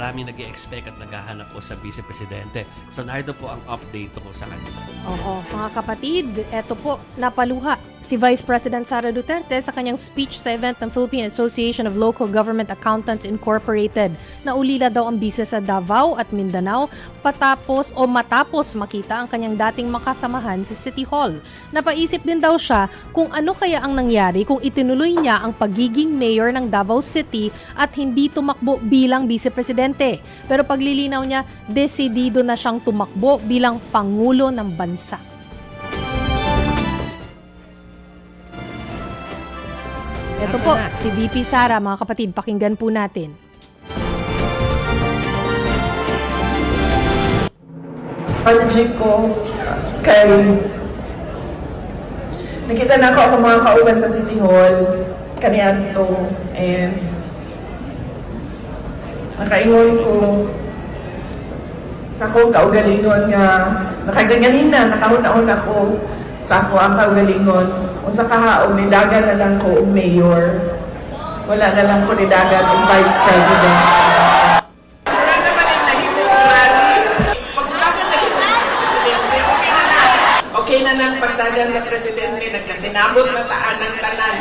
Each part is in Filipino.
maraming nag-expect at naghahanap po sa Vice Presidente. So narito po ang update ko sa kanila. Oo, mga kapatid, eto po, napaluha si Vice President Sara Duterte sa kanyang speech sa event ng Philippine Association of Local Government Accountants Incorporated. Naulila daw ang bisa sa Davao at Mindanao matapos makita ang kanyang dating makasamahan sa City Hall. Napaisip din daw siya kung ano kaya ang nangyari kung itinuloy niya ang pagiging mayor ng Davao City at hindi tumakbo bilang Vice Presidente. Pero paglilinaw niya, desidido na siyang tumakbo bilang Pangulo ng bansa. Ito po, si VP Sara, mga kapatid, pakinggan po natin. Apology ko kay nakita na ako mga kauban sa City Hall kaniadto and nakaingon ko sa akong kaugalingon nga nakaganina nakahuna-una ako sa ako ang kaugalingon unsa kahaog ni dagan na lang ko og mayor wala na lang ko ni dagan og vice president. Wala naman yung nahimong rally. Pagdagan na ito presidente, okay na nang pagdagan sa presidente, nagkasinabot na taan ng tanan.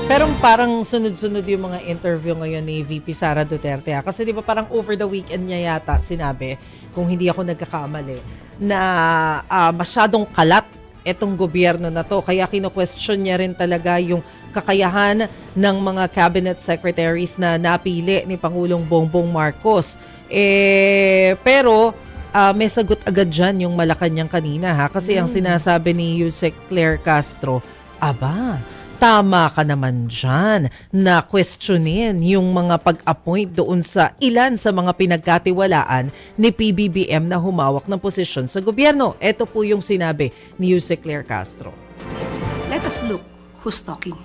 Pero parang sunod-sunod yung mga interview ngayon ni VP Sara Duterte. Kasi di ba parang over the weekend niya yata sinabi, kung hindi ako nagkakamali, na masyadong kalat itong gobyerno na to. Kaya kino-question niya rin talaga yung kakayahan ng mga cabinet secretaries na napili ni Pangulong Bongbong Marcos. Pero may sagot agad dyan yung Malacanang kanina ha. Kasi ang sinasabi ni Yusek Claire Castro, aba, tama ka naman dyan na questionin yung mga pag-appoint doon sa ilan sa mga pinagkatiwalaan ni PBBM na humawak ng posisyon sa gobyerno. Ito po yung sinabi ni Yusek Claire Castro. Let us look who's talking.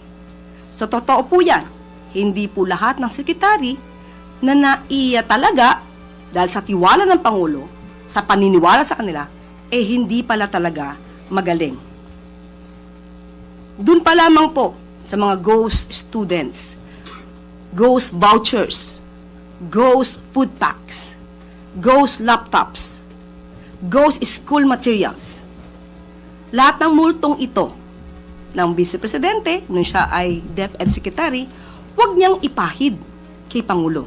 Sa totoo po yan, hindi po lahat ng sekretary na naiya talaga dahil sa tiwala ng Pangulo, sa paniniwala sa kanila, hindi pala talaga magaling. Doon pa lamang po sa mga ghost students, ghost vouchers, ghost food packs, ghost laptops, ghost school materials. Lahat ng multong ito ng Vice Presidente, nung siya ay DepEd Secretary, huwag niyang ipahid kay Pangulo.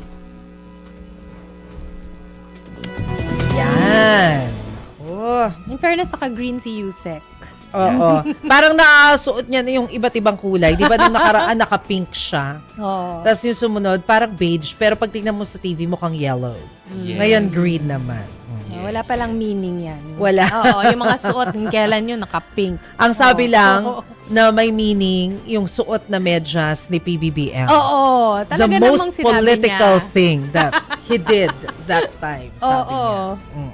Yan. Oh. In fairness, naka-green si Yusek. Oo. Parang nakasuot niya na yung iba't ibang kulay. Di ba nung nakaraan naka-pink siya? Oo. Tapos yung sumunod, parang beige. Pero pag tingnan mo sa TV, mukhang yellow. Yes. Ngayon, green naman. Wala palang meaning yan. Wala. Oo, yung mga suot, kailan yun, naka-pink. Ang sabi Oo. lang Oo. na may meaning yung suot na medyas ni PBBM. Oo, The talaga namang most sinabi political niya. thing that he did that time, sabi Oo. niya.